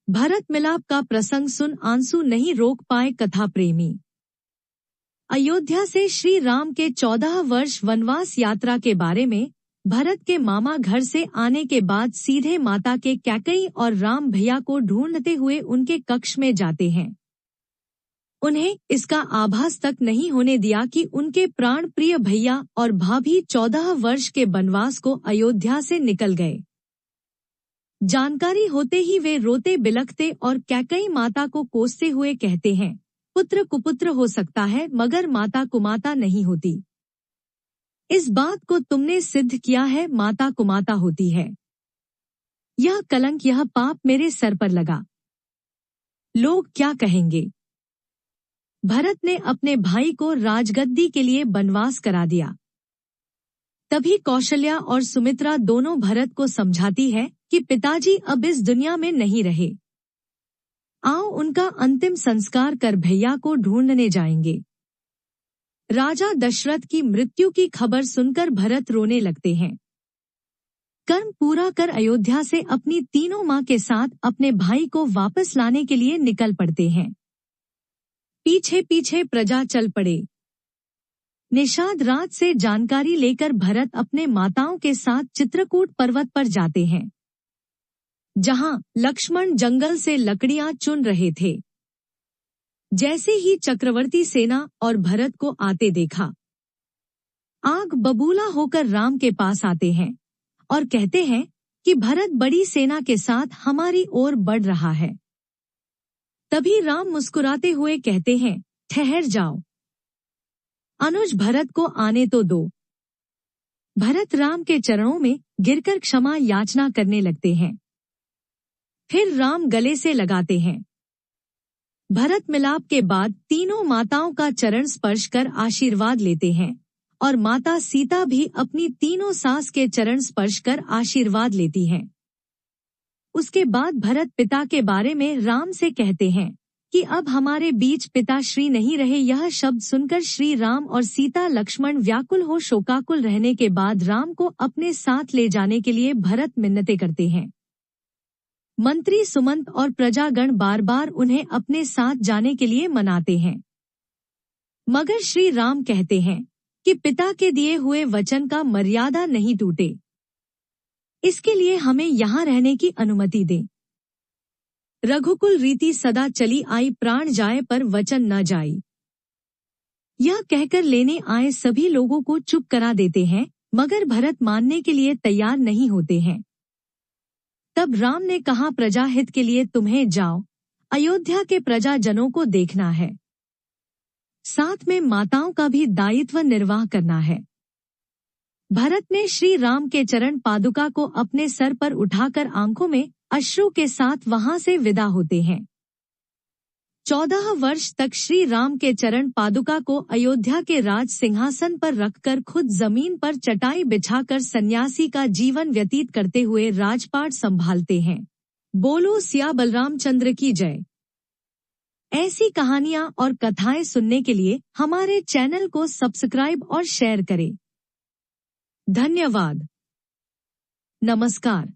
भरत मिलाप का प्रसंग सुन आंसू नहीं रोक पाए कथा प्रेमी। अयोध्या से श्री राम के 14 वर्ष वनवास यात्रा के बारे में भरत के मामा घर से आने के बाद सीधे माता के कैकेयी और राम भैया को ढूंढते हुए उनके कक्ष में जाते हैं। उन्हें इसका आभास तक नहीं होने दिया कि उनके प्राण प्रिय भैया और भाभी 14 वर्ष के वनवास को अयोध्या से निकल गए। जानकारी होते ही वे रोते बिलखते और कैकेयी माता को कोसते हुए कहते हैं, पुत्र कुपुत्र हो सकता है मगर माता कुमाता नहीं होती। इस बात को तुमने सिद्ध किया है, माता कुमाता होती है। यह कलंक यह पाप मेरे सर पर लगा। लोग क्या कहेंगे? भरत ने अपने भाई को राजगद्दी के लिए वनवास करा दिया। तभी कौशल्या और सुमित्रा दोनों भरत को समझाती है कि पिताजी अब इस दुनिया में नहीं रहे। आओ उनका अंतिम संस्कार कर भैया को ढूंढने जाएंगे। राजा दशरथ की मृत्यु की खबर सुनकर भरत रोने लगते हैं। कर्म पूरा कर अयोध्या से अपनी तीनों मां के साथ अपने भाई को वापस लाने के लिए निकल पड़ते हैं। पीछे पीछे प्रजा चल पड़े। निषाद रात से जानकारी लेकर भरत अपने माताओं के साथ चित्रकूट पर्वत पर जाते हैं, जहां लक्ष्मण जंगल से लकड़ियां चुन रहे थे। जैसे ही चक्रवर्ती सेना और भरत को आते देखा, आग बबूला होकर राम के पास आते हैं और कहते हैं कि भरत बड़ी सेना के साथ हमारी ओर बढ़ रहा है। तभी राम मुस्कुराते हुए कहते हैं, ठहर जाओ, अनुज भरत को आने तो दो। भरत राम के चरणों में गिरकर क्षमा याचना करने लगते हैं। फिर राम गले से लगाते हैं। भरत मिलाप के बाद तीनों माताओं का चरण स्पर्श कर आशीर्वाद लेते हैं और माता सीता भी अपनी तीनों सास के चरण स्पर्श कर आशीर्वाद लेती हैं। उसके बाद भरत पिता के बारे में राम से कहते हैं कि अब हमारे बीच पिता श्री नहीं रहे। यह शब्द सुनकर श्री राम और सीता लक्ष्मण व्याकुल हो शोकाकुल रहने के बाद राम को अपने साथ ले जाने के लिए भरत मिन्नतें करते हैं। मंत्री सुमंत और प्रजागण बार बार उन्हें अपने साथ जाने के लिए मनाते हैं, मगर श्री राम कहते हैं कि पिता के दिए हुए वचन का मर्यादा नहीं टूटे, इसके लिए हमें यहाँ रहने की अनुमति दें। रघुकुल रीति सदा चली आई, प्राण जाए पर वचन न जाई। यह कहकर लेने आए सभी लोगों को चुप करा देते हैं, मगर भरत मानने के लिए तैयार नहीं होते हैं। तब राम ने कहा, प्रजाहित के लिए तुम्हें जाओ, अयोध्या के प्रजाजनों को देखना है, साथ में माताओं का भी दायित्व निर्वाह करना है। भरत ने श्री राम के चरण पादुका को अपने सर पर उठाकर आंखों में अश्रु के साथ वहां से विदा होते हैं। 14 वर्ष तक श्री राम के चरण पादुका को अयोध्या के राज सिंहासन पर रखकर खुद जमीन पर चटाई बिछाकर सन्यासी का जीवन व्यतीत करते हुए राजपाट संभालते हैं। बोलो सिया बलरामचंद्र की जय। ऐसी कहानियां और कथाएं सुनने के लिए हमारे चैनल को सब्सक्राइब और शेयर करें। धन्यवाद। नमस्कार।